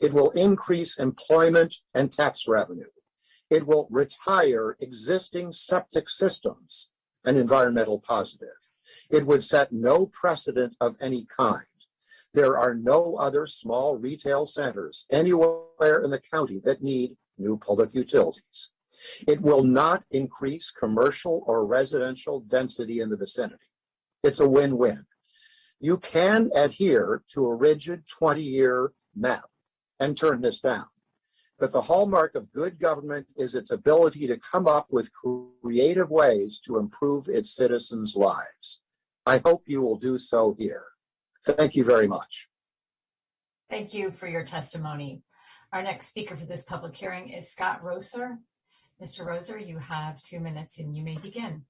It will increase employment and tax revenue. It will retire existing septic systems, an environmental positive. It would set no precedent of any kind. There are no other small retail centers anywhere in the county that need new public utilities. It will not increase commercial or residential density in the vicinity. It's a win-win. You can adhere to a rigid 20-year map and turn this down. But the hallmark of good government is its ability to come up with creative ways to improve its citizens' lives. I hope you will do so here. Thank you very much. Thank you for your testimony. Our next speaker for this public hearing is Scott Roser. Mr. Roser, you have 2 minutes and you may begin.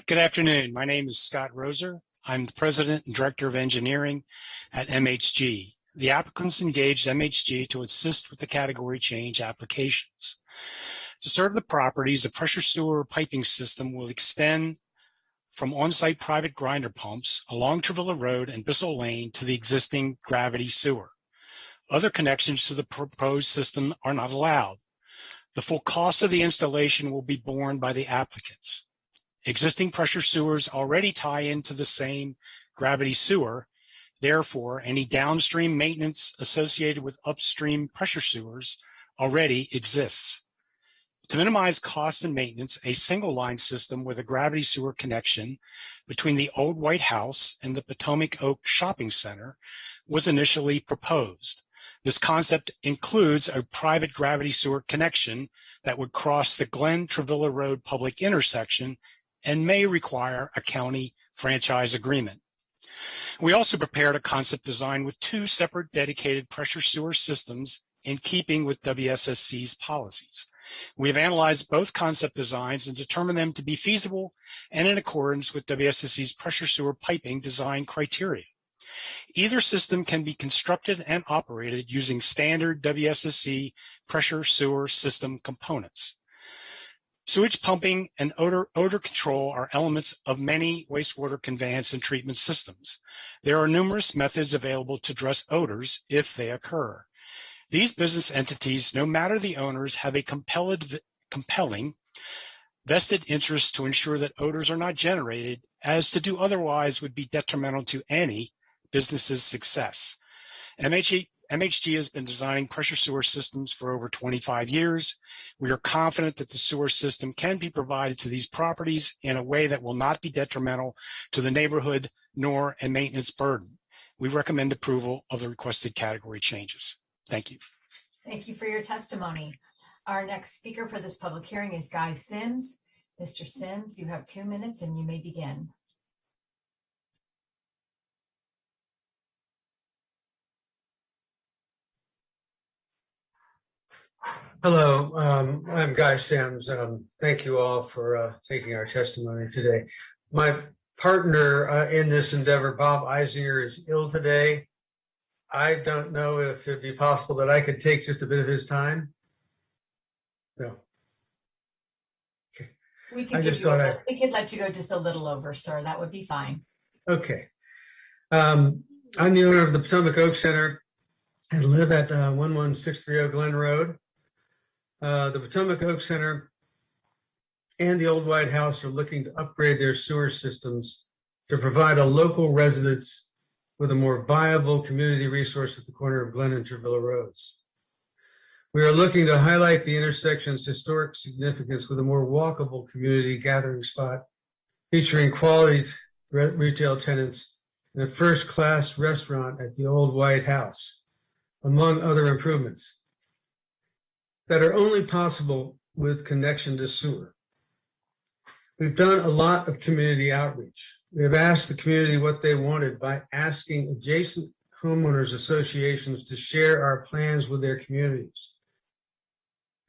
Good afternoon. My name is Scott Roser. I'm the President and Director of Engineering at MHG. The applicants engaged MHG to assist with the category change applications. To serve the properties, the pressure sewer piping system will extend from on-site private grinder pumps along Travilla Road and Bissell Lane to the existing gravity sewer. Other connections to the proposed system are not allowed. The full cost of the installation will be borne by the applicants. Existing pressure sewers already tie into the same gravity sewer. Therefore, any downstream maintenance associated with upstream pressure sewers already exists. To minimize costs and maintenance, a single line system with a gravity sewer connection between the old White House and the Potomac Oak Shopping Center was initially proposed. This concept includes a private gravity sewer connection that would cross the Glen Travilla Road public intersection and may require a county franchise agreement. We also prepared a concept design with 2 separate dedicated pressure sewer systems in keeping with WSSC's policies. We have analyzed both concept designs and determined them to be feasible and in accordance with WSSC's pressure sewer piping design criteria. Either system can be constructed and operated using standard WSSC pressure sewer system components. Sewage pumping and odor control are elements of many wastewater conveyance and treatment systems. There are numerous methods available to address odors if they occur. These business entities, no matter the owners, have a compelling vested interest to ensure that odors are not generated, as to do otherwise would be detrimental to any business's success. MHG has been designing pressure sewer systems for over 25 years. We are confident that the sewer system can be provided to these properties in a way that will not be detrimental to the neighborhood nor a maintenance burden. We recommend approval of the requested category changes. Thank you. Thank you for your testimony. Our next speaker for this public hearing is Guy Sims. Mr. Sims, you have 2 minutes and you may begin. Hello, I'm Guy Sims. Thank you all for taking our testimony today. My partner in this endeavor, Bob Eisinger, is ill today. I don't know if it'd be possible that I could take just a bit of his time. No. Okay. We could let you go just a little over, sir. That would be fine. Okay. I'm the owner of the Potomac Oak Center and live at 11630 Glen Road. The Potomac Oak Center and the Old White House are looking to upgrade their sewer systems to provide a local residents with a more viable community resource at the corner of Glen and Travilla Roads. We are looking to highlight the intersection's historic significance with a more walkable community gathering spot featuring quality retail tenants and a first-class restaurant at the Old White House. among other improvements that are only possible with connection to sewer. We've done a lot of community outreach. We have asked the community what they wanted by asking adjacent homeowners associations to share our plans with their communities.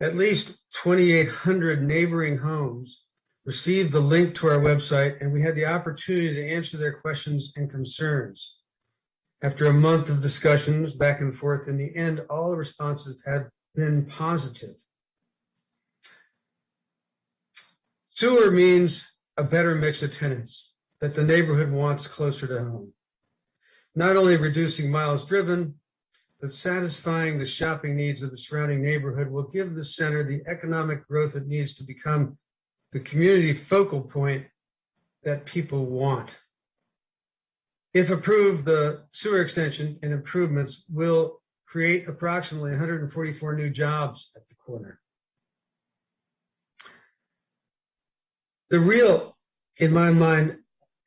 At least 2,800 neighboring homes received the link to our website, and we had the opportunity to answer their questions and concerns. After a month of discussions back and forth, in the end, all the responses had been positive. Sewer means a better mix of tenants that the neighborhood wants closer to home. Not only reducing miles driven, but satisfying the shopping needs of the surrounding neighborhood will give the center the economic growth it needs to become the community focal point that people want. If approved, the sewer extension and improvements will create approximately 144 new jobs at the corner. The real, in my mind,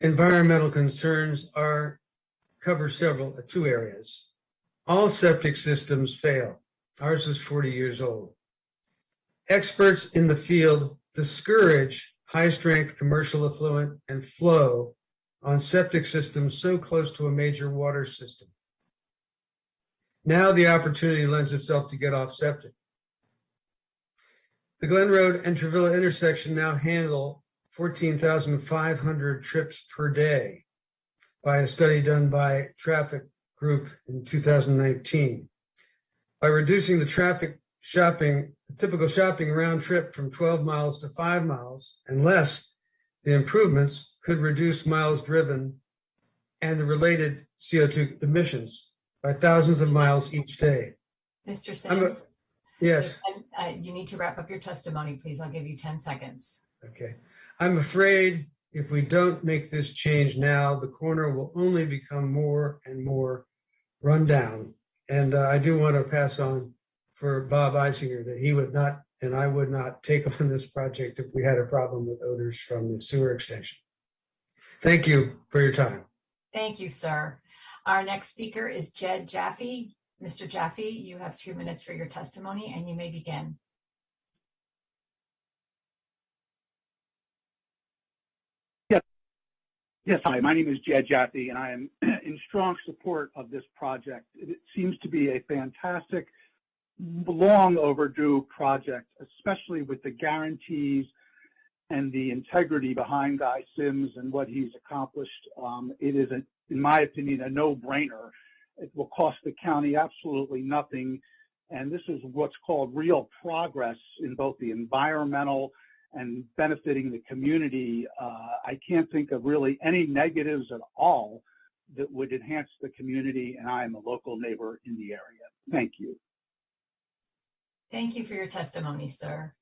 environmental concerns cover two areas. All septic systems fail. Ours is 40 years old. Experts in the field discourage high-strength commercial effluent and flow on septic systems so close to a major water system. Now the opportunity lends itself to get off septic. The Glen Road and Trevilla intersection now handle 14,500 trips per day by a study done by Traffic Group in 2019. By reducing the typical shopping round trip from 12 miles to 5 miles and less, the improvements could reduce miles driven and the related CO2 emissions by thousands of miles each day. Mr. Sims? Yes. You need to wrap up your testimony, please. I'll give you 10 seconds. Okay. I'm afraid if we don't make this change now, the corner will only become more and more run down. And I do want to pass on for Bob Eisinger that he would not, and I would not take on this project if we had a problem with odors from the sewer extension. Thank you for your time. Thank you, sir. Our next speaker is Jed Jaffe. Mr. Jaffe, you have 2 minutes for your testimony and you may begin. Yes, hi, my name is Jed Jaffe, and I am in strong support of this project. It seems to be a fantastic, long overdue project, especially with the guarantees and the integrity behind Guy Sims and what he's accomplished. It is, in my opinion, a no-brainer. It will cost the county absolutely nothing, and this is what's called real progress in both the environmental and benefiting the community. I can't think of really any negatives at all that would enhance the community, and I am a local neighbor in the area. Thank you. Thank you for your testimony, sir.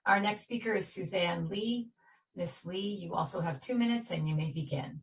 Our next speaker is Suzanne Lee. Ms. Lee, you also have 2 minutes and you may begin.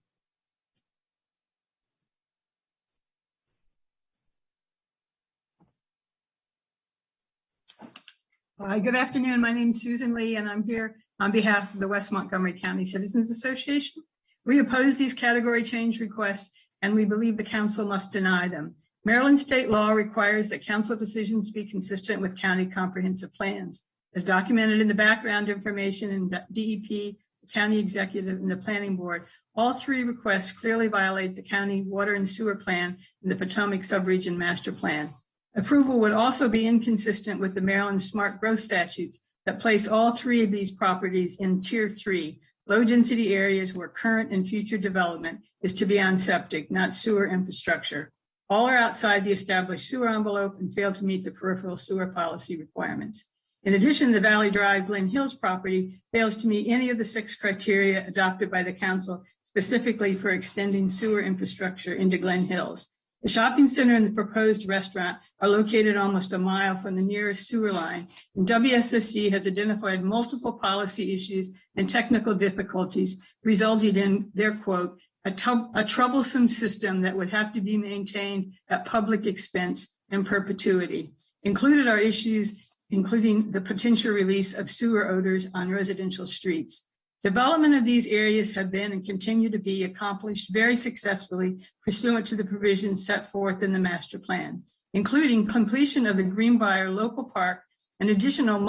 Hi, good afternoon. My name is Susan Lee, and I'm here on behalf of the West Montgomery County Citizens Association. We oppose these category change requests, and we believe the council must deny them. Maryland state law requires that council decisions be consistent with county comprehensive plans. As documented in the background information in DEP, the county executive, and the planning board, all three requests clearly violate the county water and sewer plan and the Potomac subregion master plan. Approval would also be inconsistent with the Maryland smart growth statutes that place all three of these properties in Tier 3, low-density areas where current and future development is to be on septic, not sewer infrastructure. All are outside the established sewer envelope and fail to meet the peripheral sewer policy requirements. In addition, the Valley Drive Glen Hills property fails to meet any of the 6 criteria adopted by the council specifically for extending sewer infrastructure into Glen Hills. The shopping center and the proposed restaurant are located almost a mile from the nearest sewer line, and WSSC has identified multiple policy issues and technical difficulties, resulting in their quote, a troublesome system that would have to be maintained at public expense in perpetuity. Included are issues including the potential release of sewer odors on residential streets. Development of these areas have been and continue to be accomplished very successfully pursuant to the provisions set forth in the master plan. including completion of the Greenbrier Local Park and additional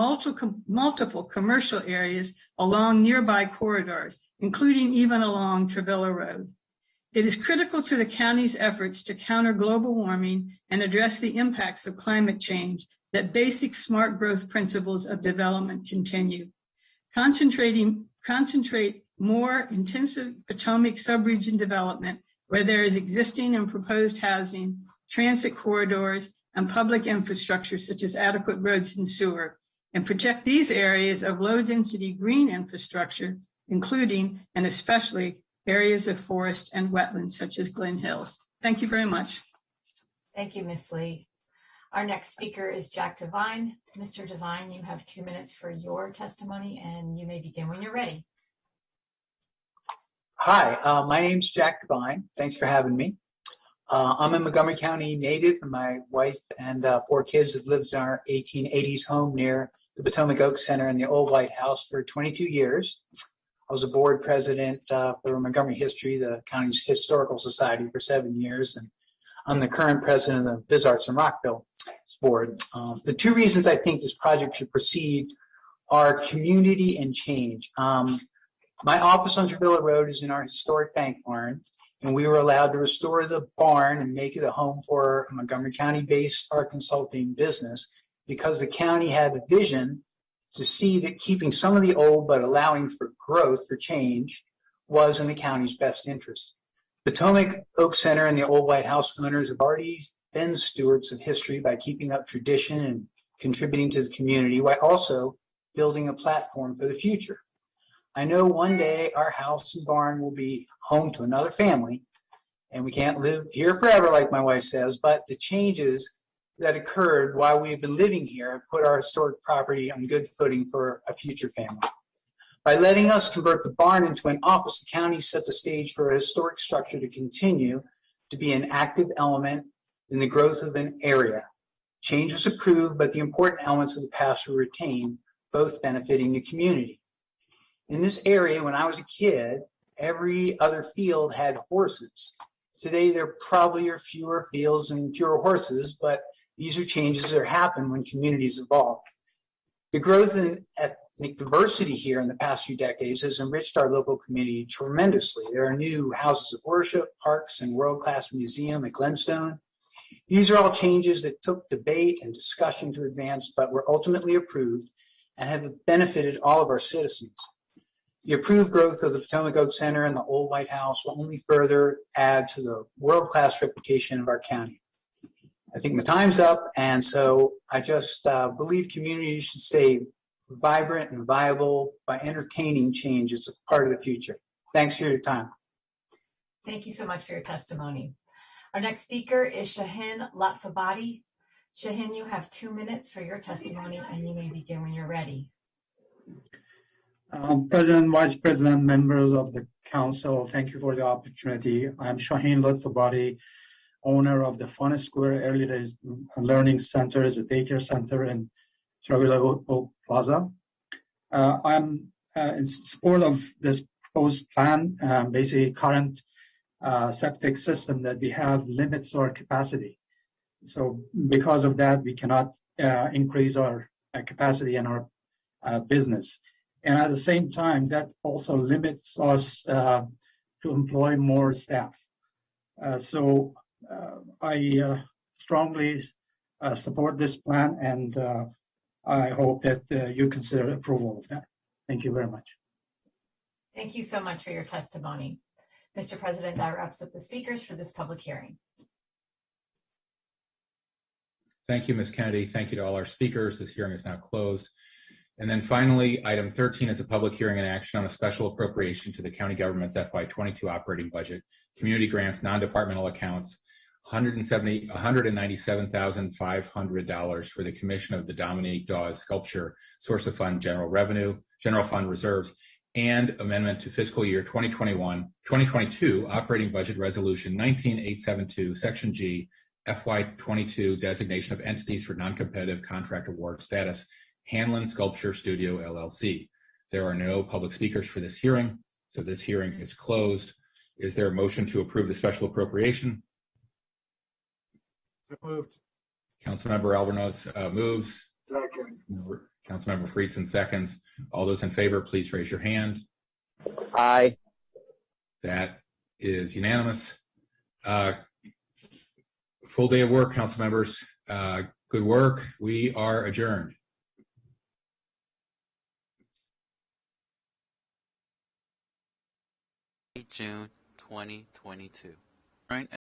multiple commercial areas along nearby corridors, including even along Trevilla Road. It is critical to the county's efforts to counter global warming and address the impacts of climate change that basic smart growth principles of development continue. Concentrate more intensive Potomac subregion development where there is existing and proposed housing, transit corridors, and public infrastructure such as adequate roads and sewer, and protect these areas of low-density green infrastructure, including and especially areas of forest and wetlands such as Glen Hills. Thank you very much. Thank you, Ms. Lee. Our next speaker is Jack Devine. Mr. Devine, you have 2 minutes for your testimony, and you may begin when you're ready. Hi, my name's Jack Devine. Thanks for having me. I'm a Montgomery County native, and my wife and 4 kids have lived in our 1880s home near the Potomac Oak Center in the old White House for 22 years. I was a board president for Montgomery History, the county's historical society, for 7 years, and I'm the current president of the Biz Arts in Rockville board. The 2 reasons I think this project should proceed are community and change. My office on Trevilla Road is in our historic bank barn, and we were allowed to restore the barn and make it a home for a Montgomery County-based art consulting business because the county had a vision to see that keeping some of the old but allowing for growth, for change, was in the county's best interest. Potomac Oak Center and the old White House owners have already been stewards of history by keeping up tradition and contributing to the community while also building a platform for the future. I know one day our house and barn will be home to another family, and we can't live here forever, like my wife says, but the changes that occurred while we have been living here have put our historic property on good footing for a future family. By letting us convert the barn into an office, the county set the stage for a historic structure to continue to be an active element in the growth of an area. Change was approved, but the important elements of the past were retained, both benefiting the community. In this area, when I was a kid, every other field had horses. Today, there probably are fewer fields and fewer horses, but these are changes that happen when communities evolve. The growth in ethnic diversity here in the past few decades has enriched our local community tremendously. There are new houses of worship, parks, and world-class museum at Glenstone. These are all changes that took debate and discussion to advance, but were ultimately approved and have benefited all of our citizens. The approved growth of the Potomac Oak Center and the old White House will only further add to the world-class reputation of our county. I think my time's up, and so I just believe communities should stay vibrant and viable by entertaining change. It's a part of the future. Thanks for your time. Thank you so much for your testimony. Our next speaker is Shahin Latzabadi. Shahin, you have 2 minutes for your testimony, and you may begin when you're ready. President, Vice President, members of the Council, thank you for the opportunity. I'm Shahin Latzabadi, owner of the Fun Square Early Days Learning Center, is a daycare center in Trevilla Plaza. I'm in support of this proposed plan. Basically, current septic system that we have limits our capacity. So because of that, we cannot increase our capacity in our business. And at the same time, that also limits us to employ more staff. So I strongly support this plan, and I hope that you consider approval of that. Thank you very much. Thank you so much for your testimony. Mr. President, that wraps up the speakers for this public hearing. Thank you, Ms. Kennedy. Thank you to all our speakers. This hearing is now closed. And then finally, item 13 is a public hearing and action on a special appropriation to the county government's FY22 operating budget, community grants, non-departmental accounts, $197,500 for the commission of the Dominique Dawes sculpture, source of fund general fund reserves, and amendment to fiscal year 2022 operating budget resolution 19872, section G, FY22 designation of entities for non-competitive contract award status, Harlan Sculpture Studio, LLC. There are no public speakers for this hearing, so this hearing is closed. Is there a motion to approve the special appropriation? So moved. Councilmember Albornoz moves. Councilmember Friedson seconds. All those in favor, please raise your hand. Aye. That is unanimous. Full day of work, council members. Good work. We are adjourned. June 2022. Right.